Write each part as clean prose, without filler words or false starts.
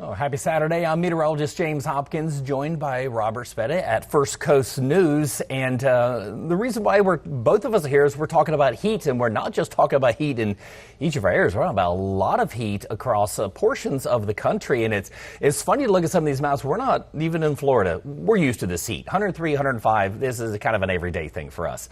Oh, happy Saturday. I'm meteorologist James Hopkins, joined by Robert Speta at First Coast News. And the reason why both of us are here is we're talking about heat, and we're not just talking about heat in each of our areas. We're talking about a lot of heat across portions of the country. And it's funny to look at some of these maps. We're not even in Florida. We're used to this heat. 103, 105. This is kind of an everyday thing for us.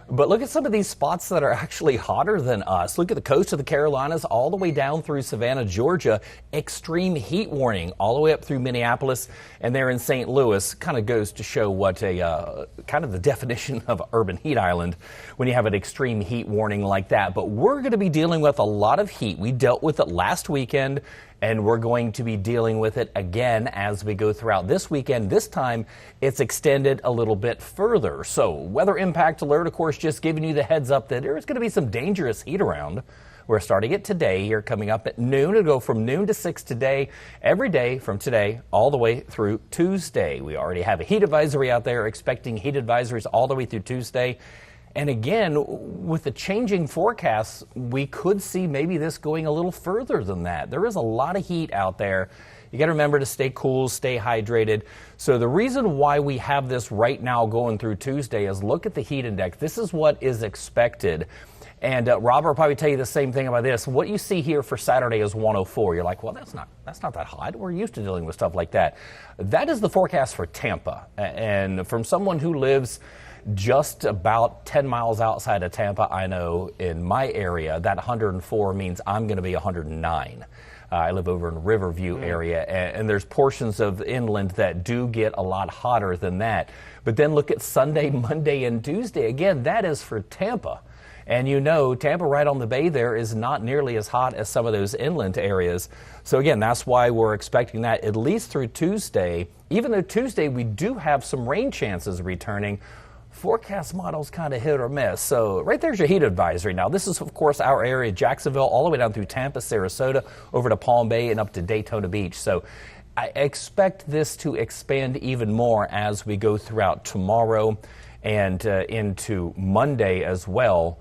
But look at some of these spots that are actually hotter than us. Look at the coast of the Carolinas all the way down through Savannah, Georgia. Extreme heat warning all the way up through Minneapolis, and there in St. Louis. Kind of goes to show what kind of the definition of urban heat island when you have an extreme heat warning like that. But we're going to be dealing with a lot of heat. We dealt with it last weekend, and we're going to be dealing with it again as we go throughout this weekend. This time, it's extended a little bit further. So, weather impact alert, of course, just giving you the heads up that there's going to be some dangerous heat around. We're starting it today here, coming up at noon. It'll go from noon to 6 today, every day from today all the way through Tuesday. We already have a heat advisory out there, expecting heat advisories all the way through Tuesday. And again, with the changing forecasts, we could see maybe this going a little further than that. There is a lot of heat out there. You got to remember to stay cool, stay hydrated. So the reason why we have this right now going through Tuesday is look at the heat index. This is what is expected. And Robert will probably tell you the same thing about this. What you see here for Saturday is 104. You're like, well, that's not that hot. We're used to dealing with stuff like that. That is the forecast for Tampa. And from someone who lives just about 10 miles outside of Tampa, I know in my area, that 104 means I'm going to be 109. I live over in Riverview area, and there's portions of inland that do get a lot hotter than that. But then look at Sunday, Monday, and Tuesday. Again, that is for Tampa. And you know, Tampa right on the bay there is not nearly as hot as some of those inland areas. So again, that's why we're expecting that at least through Tuesday. Even though Tuesday we do have some rain chances returning, forecast models kind of hit or miss. So right there's your heat advisory. Now this is of course our area, Jacksonville, all the way down through Tampa, Sarasota, over to Palm Bay and up to Daytona Beach. So I expect this to expand even more as we go throughout tomorrow and into Monday as well.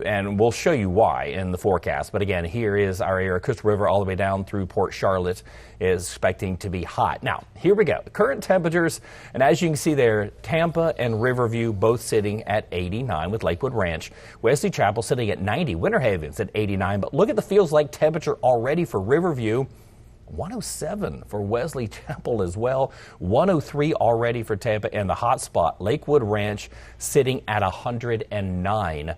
And we'll show you why in the forecast. But again, here is our area, Coastal River, all the way down through Port Charlotte is expecting to be hot. Now, here we go. Current temperatures, and as you can see there, Tampa and Riverview both sitting at 89 with Lakewood Ranch. Wesley Chapel sitting at 90. Winter Haven's at 89. But look at the feels like temperature already for Riverview. 107 for Wesley Chapel as well. 103 already for Tampa, and the hot spot, Lakewood Ranch, sitting at 109.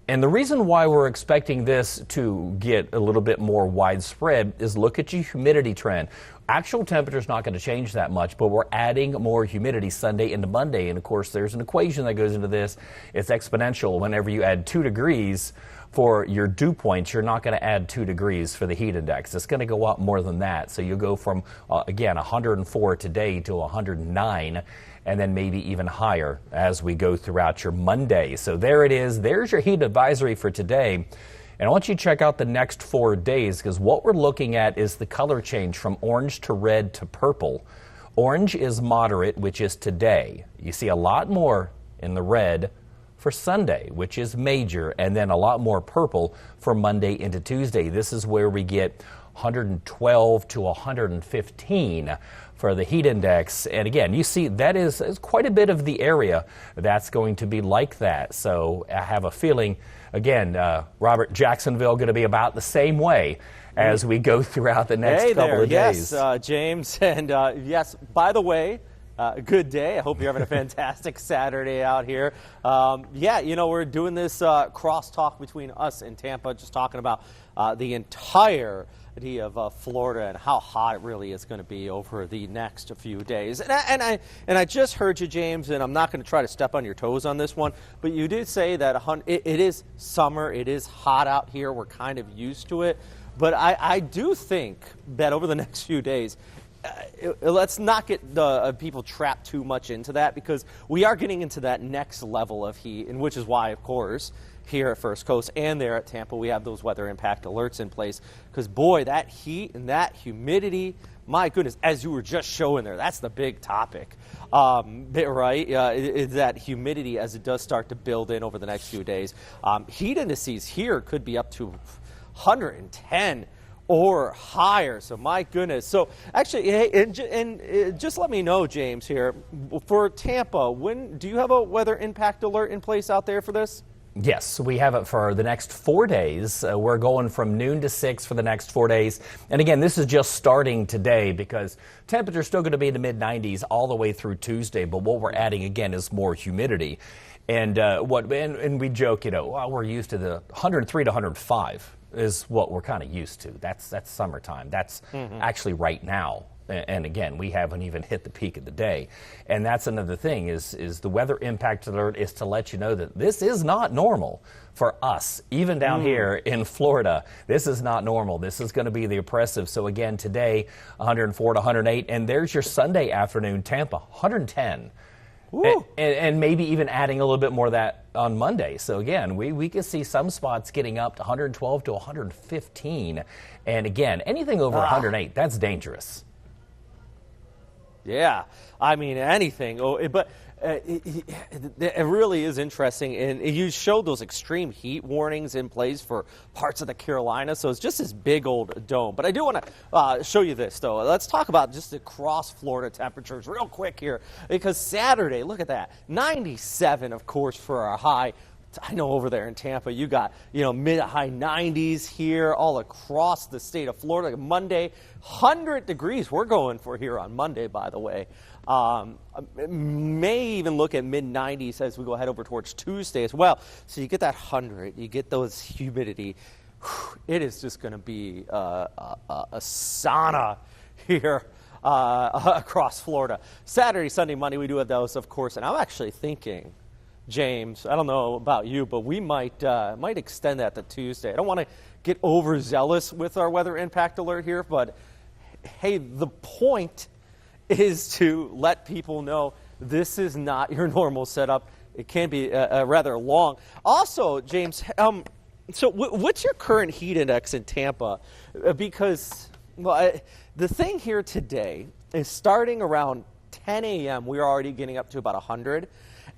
And the reason why we're expecting this to get a little bit more widespread is look at your humidity trend. Actual temperature is not going to change that much, but we're adding more humidity Sunday into Monday. And of course, there's an equation that goes into this. It's exponential. Whenever you add 2 degrees for your dew points, you're not going to add 2 degrees for the heat index. It's going to go up more than that. So you'll go from, again, 104 today to 109. And then maybe even higher as we go throughout your Monday. So there it is. There's your heat advisory for today. And I want you to check out the next 4 days, because what we're looking at is the color change from orange to red to purple. Orange is moderate, which is today. You see a lot more in the red for Sunday, which is major, and then a lot more purple for Monday into Tuesday. This is where we get 112 to 115 for the heat index. And again, you see that is quite a bit of the area that's going to be like that. So I have a feeling, again, Robert, Jacksonville going to be about the same way as we go throughout the next couple of days. Yes, James. And yes, by the way, good day. I hope you're having a fantastic Saturday out here. Yeah, you know, we're doing this crosstalk between us and Tampa, just talking about the entire of Florida and how hot it really is going to be over the next few days. And I just heard you, James, and I'm not going to try to step on your toes on this one, but you did say that it is summer, it is hot out here, we're kind of used to it. But I do think that over the next few days, let's not get the people trapped too much into that, because we are getting into that next level of heat, and which is why, of course, here at First Coast and there at Tampa, we have those weather impact alerts in place, because boy, that heat and that humidity, my goodness, as you were just showing there, that's the big topic, right? That humidity as it does start to build in over the next few days. Heat indices here could be up to 110 or higher. So my goodness. So actually, hey, just let me know, James, here for Tampa. Do you have a weather impact alert in place out there for this? Yes, we have it for the next 4 days. We're going from noon to 6 for the next 4 days. And again, this is just starting today because temperature's still going to be in the mid-90s all the way through Tuesday. But what we're adding again is more humidity. And we joke, well, we're used to the 103 to 105 is what we're kind of used to. That's summertime. That's actually right now. And again, we haven't even hit the peak of the day. And that's another thing is the weather impact alert is to let you know that this is not normal for us. Even down here in Florida, this is not normal. This is going to be the oppressive. So again, today, 104 to 108. And there's your Sunday afternoon, Tampa, 110. And maybe even adding a little bit more of that on Monday. So again, we can see some spots getting up to 112 to 115. And again, anything over 108, that's dangerous. Yeah, I mean anything. But it really is interesting, and you showed those extreme heat warnings in place for parts of the Carolinas. So it's just this big old dome. But I do want to show you this, though. Let's talk about just the cross Florida temperatures real quick here, because Saturday, look at that, 97, of course, for our high. I know over there in Tampa, you got, mid to high 90s here all across the state of Florida. Monday, 100 degrees we're going for here on Monday, by the way. May even look at mid 90s as we go ahead over towards Tuesday as well. So you get that 100, you get those humidity. It is just going to be a sauna here across Florida. Saturday, Sunday, Monday, we do have those, of course. And I'm actually thinking, James, I don't know about you, but we might extend that to Tuesday. I don't want to get overzealous with our weather impact alert here, but hey, the point is to let people know this is not your normal setup. It can be rather long. Also, James, so what's your current heat index in Tampa? Because the thing here today is starting around 10 a.m., we're already getting up to about 100.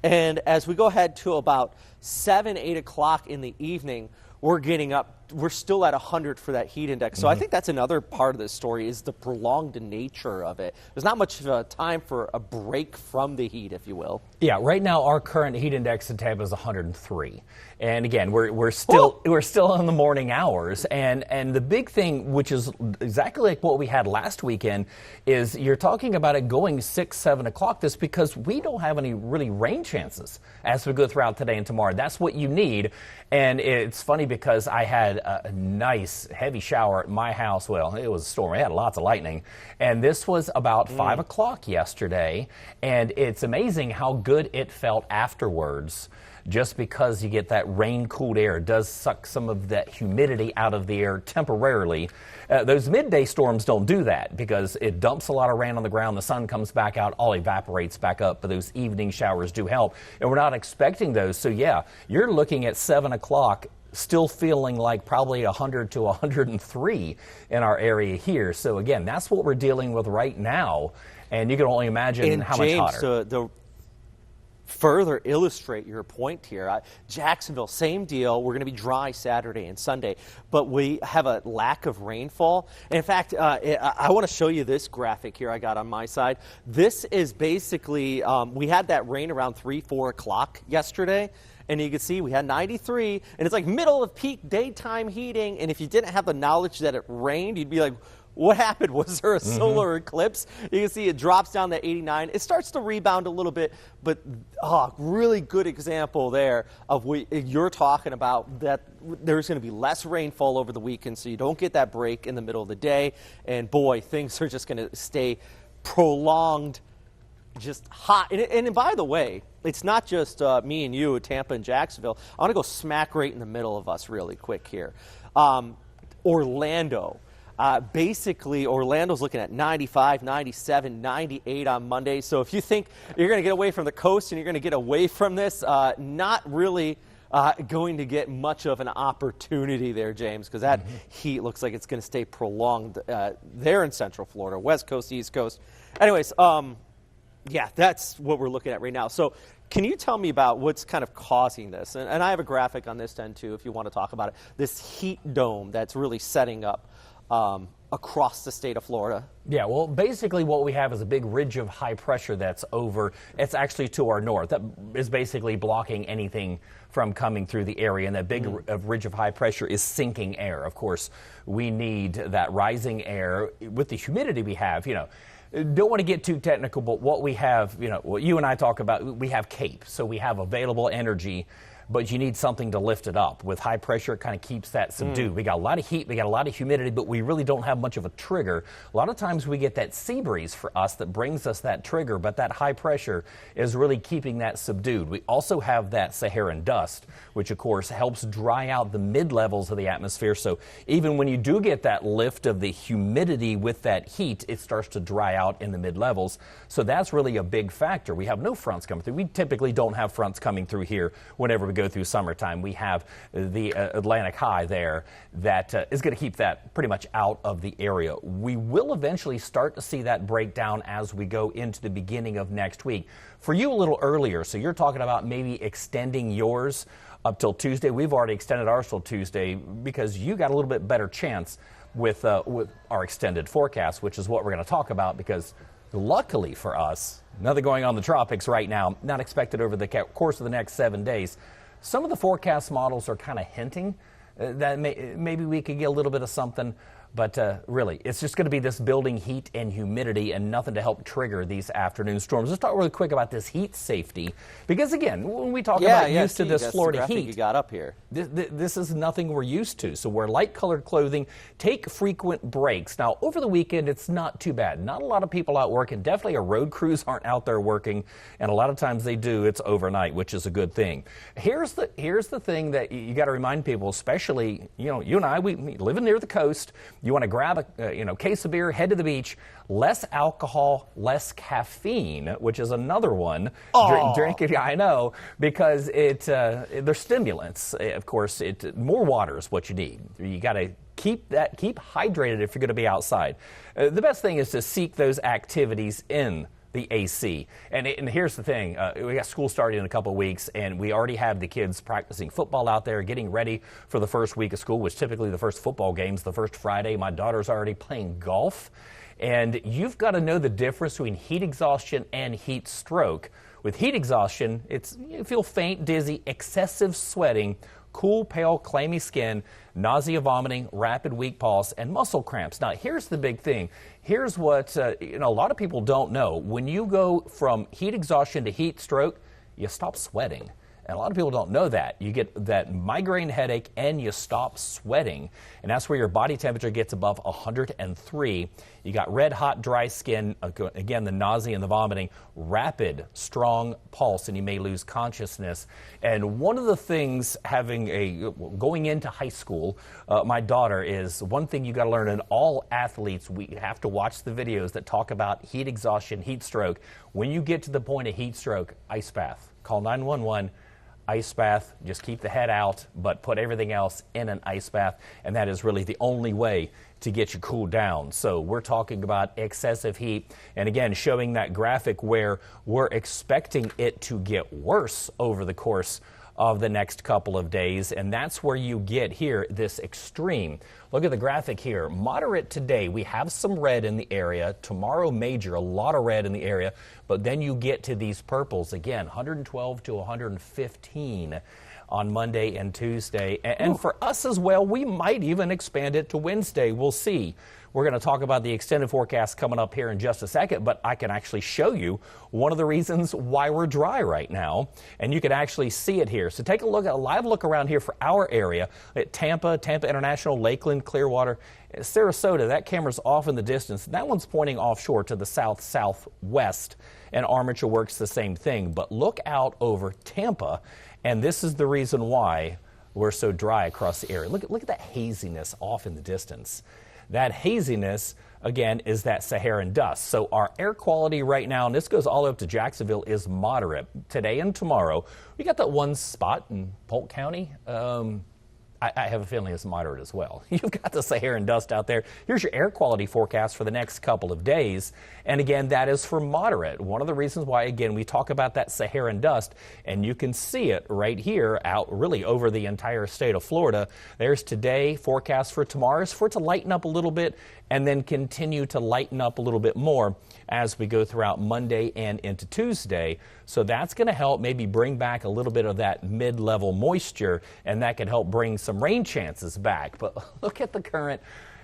And as we go ahead to about 7, 8 o'clock in the evening, we're still at 100 for that heat index. So I think that's another part of this story is the prolonged nature of it. There's not much time for a break from the heat, if you will. Yeah, right now our current heat index in Tampa is 103. And again, we're still in the morning hours. And the big thing, which is exactly like what we had last weekend, is you're talking about it going 6, 7 o'clock. This because we don't have any really rain chances as we go throughout today and tomorrow. That's what you need. And it's funny because I had a nice heavy shower at my house. Well, it was a storm. We had lots of lightning. And this was about 5 o'clock yesterday. And it's amazing how good it felt afterwards. Just because you get that rain-cooled air, it does suck some of that humidity out of the air temporarily. Those midday storms don't do that because it dumps a lot of rain on the ground. The sun comes back out, all evaporates back up. But those evening showers do help. And we're not expecting those. So, yeah, you're looking at 7 o'clock still feeling like probably 100 to 103 in our area here. So, again, that's what we're dealing with right now. And you can only imagine how much hotter. Further illustrate your point here, Jacksonville, same deal. We're going to be dry Saturday and Sunday, but we have a lack of rainfall. And in fact, I want to show you this graphic here I got on my side. This is basically, we had that rain around 3, 4 o'clock yesterday. And you can see we had 93, and it's like middle of peak daytime heating. And if you didn't have the knowledge that it rained, you'd be like, what happened? Was there a solar eclipse? You can see it drops down to 89. It starts to rebound a little bit, but really good example there of what you're talking about, that there's going to be less rainfall over the weekend, so you don't get that break in the middle of the day. And boy, things are just going to stay prolonged, just hot. And by the way, it's not just me and you, Tampa and Jacksonville. I want to go smack right in the middle of us really quick here. Orlando. Basically, Orlando's looking at 95, 97, 98 on Monday. So if you think you're going to get away from the coast and you're going to get away from this, not really going to get much of an opportunity there, James, because that heat looks like it's going to stay prolonged there in Central Florida, West Coast, East Coast. Anyways, yeah, that's what we're looking at right now. So can you tell me about what's kind of causing this? And I have a graphic on this end, too, if you want to talk about it. This heat dome that's really setting up across the state of Florida? Yeah, well, basically what we have is a big ridge of high pressure that's over. It's actually to our north. That is basically blocking anything from coming through the area. And that big ridge of high pressure is sinking air. Of course, we need that rising air with the humidity we have, Don't want to get too technical, but what we have, what you and I talk about, we have CAPE. So we have available energy, but you need something to lift it up. With high pressure, it kind of keeps that subdued. We got a lot of heat, we got a lot of humidity, but we really don't have much of a trigger. A lot of times we get that sea breeze for us that brings us that trigger, but that high pressure is really keeping that subdued. We also have that Saharan dust, which of course helps dry out the mid-levels of the atmosphere. So even when you do get that lift of the humidity with that heat, it starts to dry out in the mid-levels. So that's really a big factor. We have no fronts coming through. We typically don't have fronts coming through here whenever we go through summertime. We have the Atlantic high there that is going to keep that pretty much out of the area. We will eventually start to see that break down as we go into the beginning of next week. For you, a little earlier, so you're talking about maybe extending yours up till Tuesday. We've already extended ours till Tuesday because you got a little bit better chance with our extended forecast, which is what we're going to talk about, because luckily for us, nothing going on in the tropics right now, not expected over the course of the next 7 days. Some of the forecast models are kind of hinting that maybe we could get a little bit of something, but really, it's just going to be this building heat and humidity and nothing to help trigger these afternoon storms. Let's talk really quick about this heat safety, because again, when we talk about used to this Florida heat, you got up here. This is nothing we're used to. So wear light-colored clothing, take frequent breaks. Now, over the weekend, it's not too bad. Not a lot of people out working. Definitely our road crews aren't out there working, and a lot of times they do. It's overnight, which is a good thing. Here's the thing that you got to remind people, especially you and I, we living near the coast. You want to grab a case of beer, head to the beach. Less alcohol, less caffeine, which is another one. Drink it, I know, because they're stimulants. Of course, more water is what you need. You got to keep hydrated if you're going to be outside. The best thing is to seek those activities in the AC. And here's the thing, we got school starting in a couple of weeks, and we already have the kids practicing football out there, getting ready for the first week of school, which typically the first football game's the first Friday. My daughter's already playing golf. And you've got to know the difference between heat exhaustion and heat stroke. With heat exhaustion, you feel faint, dizzy, excessive sweating, cool, pale, clammy skin, nausea, vomiting, rapid, weak pulse, and muscle cramps. Now, here's the big thing. Here's what a lot of people don't know. When you go from heat exhaustion to heat stroke, you stop sweating. And a lot of people don't know that. You get that migraine headache and you stop sweating. And that's where your body temperature gets above 103. You got red, hot, dry skin, again, the nausea and the vomiting, rapid, strong pulse, and you may lose consciousness. And one of the things going into high school, my daughter, is one thing you got to learn, and all athletes, we have to watch the videos that talk about heat exhaustion, heat stroke. When you get to the point of heat stroke, ice bath. Call 911. Ice bath, just keep the head out, but put everything else in an ice bath, and that is really the only way to get you cooled down. So we're talking about excessive heat, and again, showing that graphic where we're expecting it to get worse over the course of the next couple of days, and that's where you get here this extreme. Look at the graphic here. Moderate today, we have some red in the area. Tomorrow, major, a lot of red in the area, but then you get to these purples again, 112 to 115 on Monday and Tuesday. And for us as well, we might even expand it to Wednesday. We'll see. We're going to talk about the extended forecast coming up here in just a second, but I can actually show you one of the reasons why we're dry right now, and you can actually see it here. So take a live look around here for our area at Tampa International, Lakeland, Clearwater, Sarasota. That camera's off in the distance. That one's pointing offshore to the southwest, and Armature works the same thing. But look out over Tampa, and this is the reason why we're so dry across the area. Look at that haziness off in the distance. That haziness, again, is that Saharan dust. So our air quality right now, and this goes all the way up to Jacksonville, is moderate. Today and tomorrow, we got that one spot in Polk County. I I have a feeling it's moderate as well. You've got the Saharan dust out there. Here's your air quality forecast for the next couple of days. And again, that is for moderate. One of the reasons why, again, we talk about that Saharan dust, and you can see it right here out really over the entire state of Florida. There's today, forecast for tomorrow is for it to lighten up a little bit and then continue to lighten up a little bit more as we go throughout Monday and into Tuesday. So that's going to help maybe bring back a little bit of that mid-level moisture, and that can help bring some rain chances back. But look at the current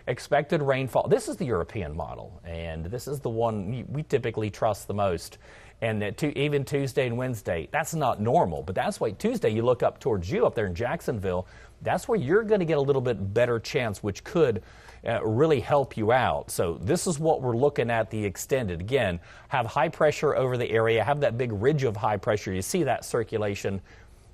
expected rainfall. This is the European model, and this is the one we typically trust the most. And even Tuesday and Wednesday, that's not normal, but that's why Tuesday you look up towards you up there in Jacksonville, that's where you're going to get a little bit better chance, which could really help you out. So this is what we're looking at, the extended. Again, have high pressure over the area, have that big ridge of high pressure. You see that circulation.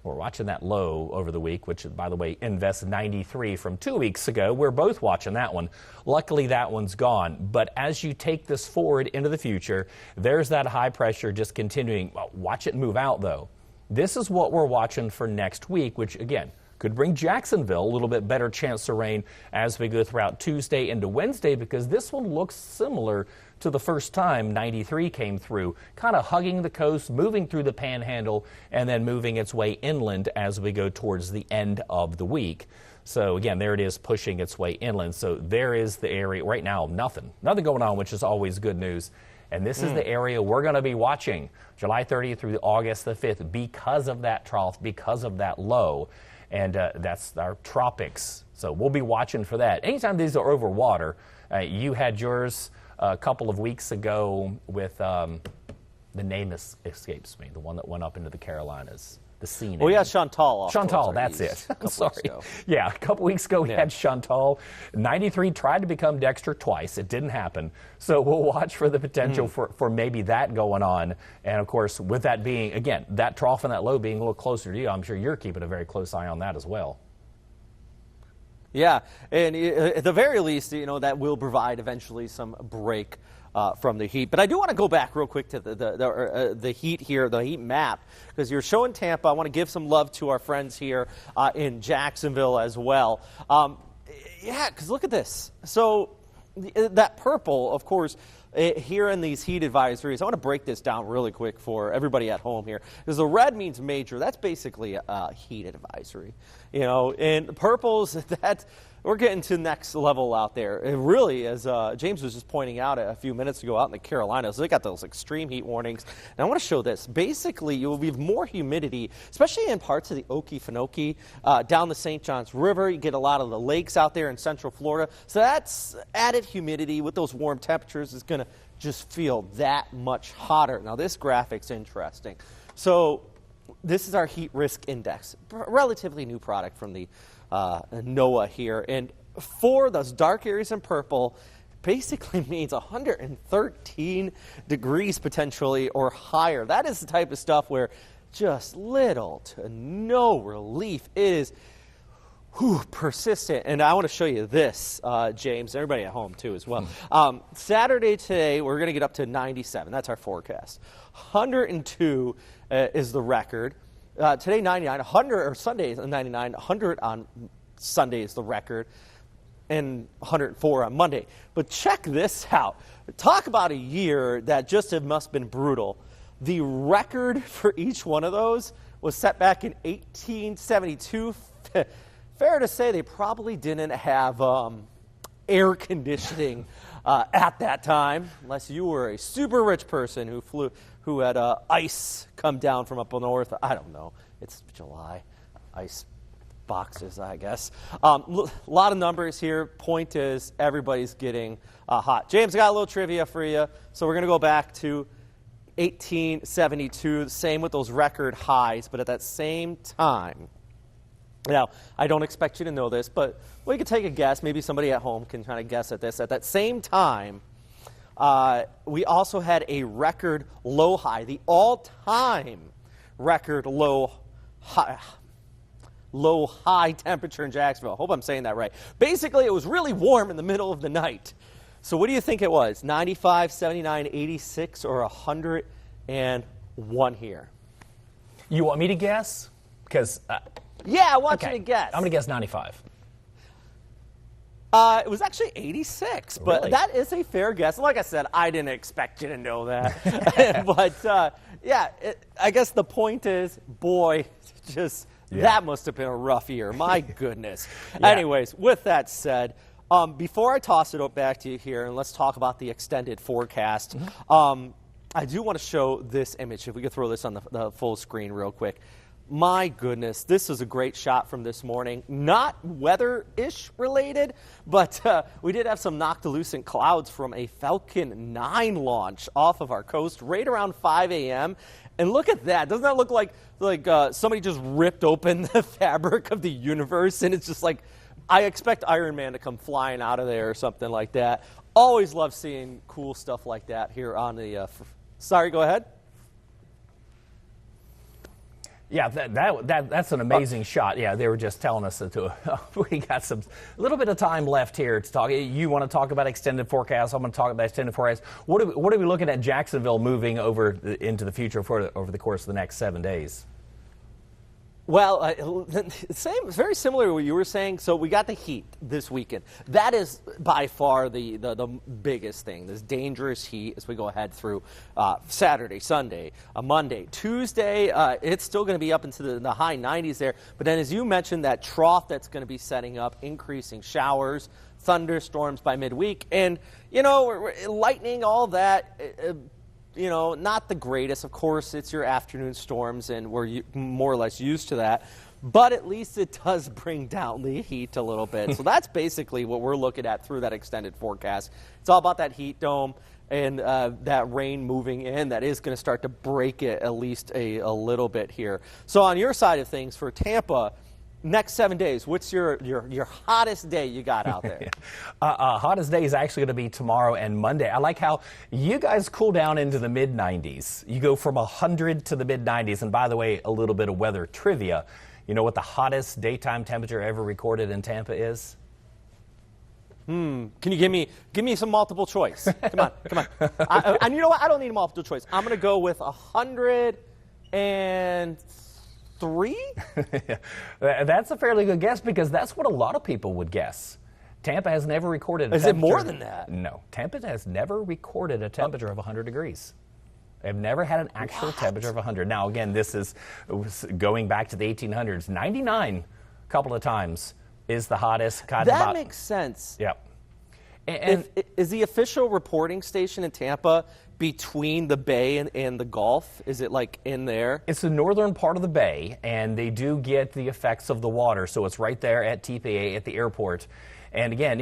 We're watching that low over the week, which, by the way, invests 93 from 2 weeks ago. We're both watching that one. Luckily, that one's gone. But as you take this forward into the future, there's that high pressure just continuing. Well, watch it move out, though. This is what we're watching for next week, which, again, could bring Jacksonville a little bit better chance of rain as we go throughout Tuesday into Wednesday, because this one looks similar to the first time 93 came through, kind of hugging the coast, moving through the panhandle, and then moving its way inland as we go towards the end of the week. So again, there it is pushing its way inland. So there is the area right now, nothing going on, which is always good news. And this is the area we're going to be watching July 30th through August the 5th because of that trough, because of that low. And that's our tropics. So we'll be watching for that. Anytime these are over water, you had yours a couple of weeks ago with the name escapes me, the one that went up into the Carolinas. The scene. Oh, yeah, Chantal. Chantal, that's it. Sorry. Yeah, a couple weeks ago we had Chantal. 93 tried to become Dexter twice. It didn't happen. So we'll watch for the potential for maybe that going on. And, of course, with that being, again, that trough and that low being a little closer to you, I'm sure you're keeping a very close eye on that as well. Yeah, and at the very least, that will provide eventually some break from the heat. But I do want to go back real quick to the heat here, the heat map, because you're showing Tampa. I want to give some love to our friends here in Jacksonville as well. Yeah, because look at this. So that purple, of course, here in these heat advisories, I want to break this down really quick for everybody at home here. Because the red means major. That's basically a heat advisory. And the purples, we're getting to the next level out there. It really, as James was just pointing out a few minutes ago out in the Carolinas, they got those extreme heat warnings. And I want to show this. Basically, you will have more humidity, especially in parts of the Okefenokee, down the St. Johns River. You get a lot of the lakes out there in Central Florida. So that's added humidity with those warm temperatures is going to just feel that much hotter. Now, this graphic's interesting. So this is our heat risk index, relatively new product from the NOAA here. And for those dark areas in purple, basically means 113 degrees potentially or higher. That is the type of stuff where just little to no relief. It is persistent. And I want to show you this, James, everybody at home too as well. Saturday today, we're going to get up to 97. That's our forecast. 102 is the record. Today, 99, 100, or Sunday is 99, 100 on Sunday is the record, and 104 on Monday. But check this out. Talk about a year that just must have been brutal. The record for each one of those was set back in 1872. Fair to say they probably didn't have air conditioning at that time, unless you were a super rich person who had ice come down from up north. I don't know. It's July. Ice boxes, I guess. A lot of numbers here. Point is, everybody's getting hot. James, I got a little trivia for you. So we're going to go back to 1872. Same with those record highs, but at that same time. Now, I don't expect you to know this, but we could take a guess. Maybe somebody at home can try to guess at this. At that same time, we also had a record low high, the all-time record low high temperature in Jacksonville. I hope I'm saying that right. Basically, it was really warm in the middle of the night. So what do you think it was? 95, 79, 86, or 101 here? You want me to guess? Because Yeah, I want Okay. you to guess. I'm going to guess 95. It was actually 86, but Really? that is a fair guess. Like I said, I didn't expect you to know that. But, yeah, I guess the point is, boy, just that must have been a rough year. My goodness. Anyways, with that said, before I toss it back to you here, and let's talk about the extended forecast, I do want to show this image. If we could throw this on the full screen real quick. My goodness, this is a great shot from this morning. Not weather-ish related, but we did have some noctilucent clouds from a Falcon 9 launch off of our coast right around 5 a.m. And look at that. Doesn't that look like somebody just ripped open the fabric of the universe? And it's just like, I expect Iron Man to come flying out of there or something like that. Always love seeing cool stuff like that here on the... Sorry, go ahead. Yeah, that's an amazing shot. Yeah, they were just telling us that we got a little bit of time left here to talk. You want to talk about extended forecast? I'm going to talk about extended forecast. What are we looking at Jacksonville moving over into the future over the course of the next 7 days? Well, very similar to what you were saying. So we got the heat this weekend. That is by far the biggest thing, this dangerous heat as we go ahead through Saturday, Sunday, Monday, Tuesday. It's still going to be up into the high 90s there. But then as you mentioned, that trough that's going to be setting up, increasing showers, thunderstorms by midweek. And, lightning, all that. Not the greatest. Of course, it's your afternoon storms, and we're more or less used to that. But at least it does bring down the heat a little bit. So that's basically what we're looking at through that extended forecast. It's all about that heat dome and that rain moving in. That is going to start to break it at least a little bit here. So on your side of things for Tampa, next 7 days, what's your hottest day you got out there? Hottest day is actually going to be tomorrow and Monday. I like how you guys cool down into the mid-90s. You go from 100 to the mid-90s. And by the way, a little bit of weather trivia. You know what the hottest daytime temperature ever recorded in Tampa is? Can you give me some multiple choice? Come on. And you know what? I don't need a multiple choice. I'm going to go with 103. That's a fairly good guess because that's what a lot of people would guess. Tampa has never recorded a temperature. Is it more than that? No. Tampa has never recorded a temperature of 100 degrees. They've never had an actual temperature of 100. Now, again, this is going back to the 1800s. 99 a couple of times is the hottest. That makes sense. Yep. Is the official reporting station in Tampa between the bay and the Gulf? Is it like in there? It's the northern part of the bay, and they do get the effects of the water. So it's right there at TPA at the airport. And again,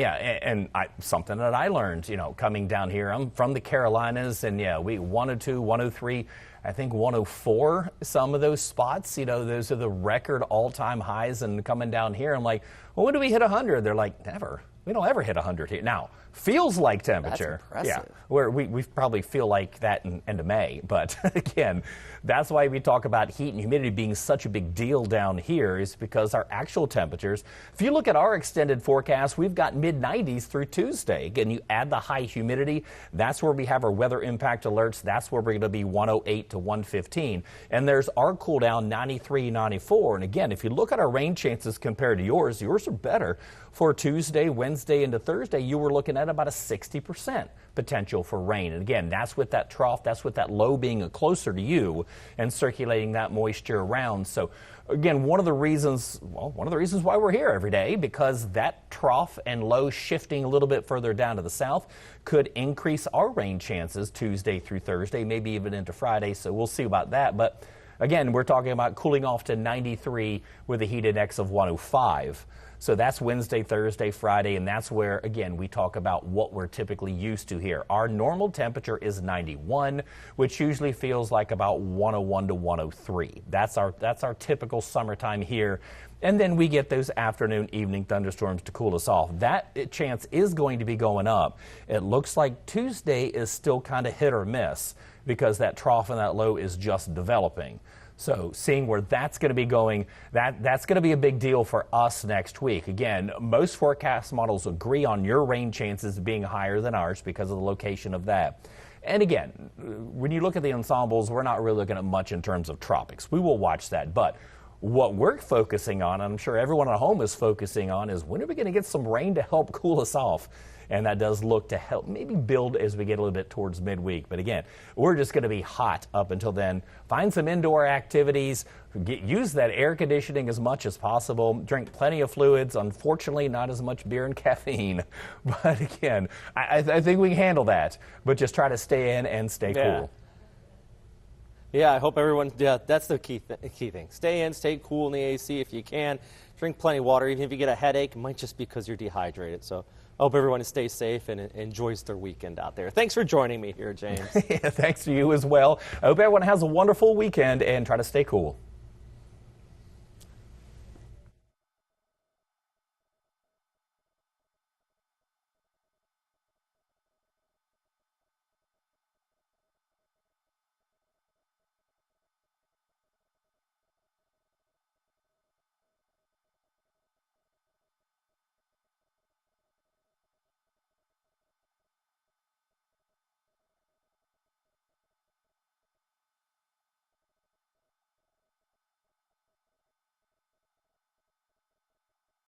something that I learned, coming down here. I'm from the Carolinas, and we 102, 103, I think 104, some of those spots, those are the record all-time highs. And coming down here, I'm like, well, when do we hit 100? They're like, never. We don't ever hit 100 here. Now, feels like temperature. That's impressive. Yeah, where we probably feel like that in end of May. But again, that's why we talk about heat and humidity being such a big deal down here, is because our actual temperatures, if you look at our extended forecast, we've got mid-90s through Tuesday. Again, you add the high humidity, that's where we have our weather impact alerts. That's where we're going to be 108 to 115. And there's our cool down 93, 94. And again, if you look at our rain chances compared to yours are better. For Tuesday, Wednesday, into Thursday, you were looking at about a 60% potential for rain. And again, that's with that trough, that's with that low being closer to you and circulating that moisture around. So again, one of the reasons why we're here every day, because that trough and low shifting a little bit further down to the south could increase our rain chances Tuesday through Thursday, maybe even into Friday. So we'll see about that. But again, we're talking about cooling off to 93 with a heat index of 105. So that's Wednesday, Thursday, Friday, and that's where, again, we talk about what we're typically used to here. Our normal temperature is 91, which usually feels like about 101 to 103. That's our typical summertime here. And then we get those afternoon, evening thunderstorms to cool us off. That chance is going to be going up. It looks like Tuesday is still kind of hit or miss because that trough and that low is just developing. So seeing where that's going to be going, that's going to be a big deal for us next week. Again, most forecast models agree on your rain chances being higher than ours because of the location of that. And again, when you look at the ensembles, we're not really looking at much in terms of tropics. We will watch that. But What we're focusing on, and I'm sure everyone at home is focusing on, is when are we going to get some rain to help cool us off? And that does look to help maybe build as we get a little bit towards midweek. But again, we're just going to be hot up until then. Find some indoor activities. Use that air conditioning as much as possible. Drink plenty of fluids. Unfortunately, not as much beer and caffeine. But again, I think we can handle that. But just try to stay in and stay cool. Yeah, I hope everyone, that's the key thing. Stay in, stay cool in the AC if you can. Drink plenty of water. Even if you get a headache, it might just be because you're dehydrated. So I hope everyone stays safe and enjoys their weekend out there. Thanks for joining me here, James. Yeah, thanks to you as well. I hope everyone has a wonderful weekend and try to stay cool.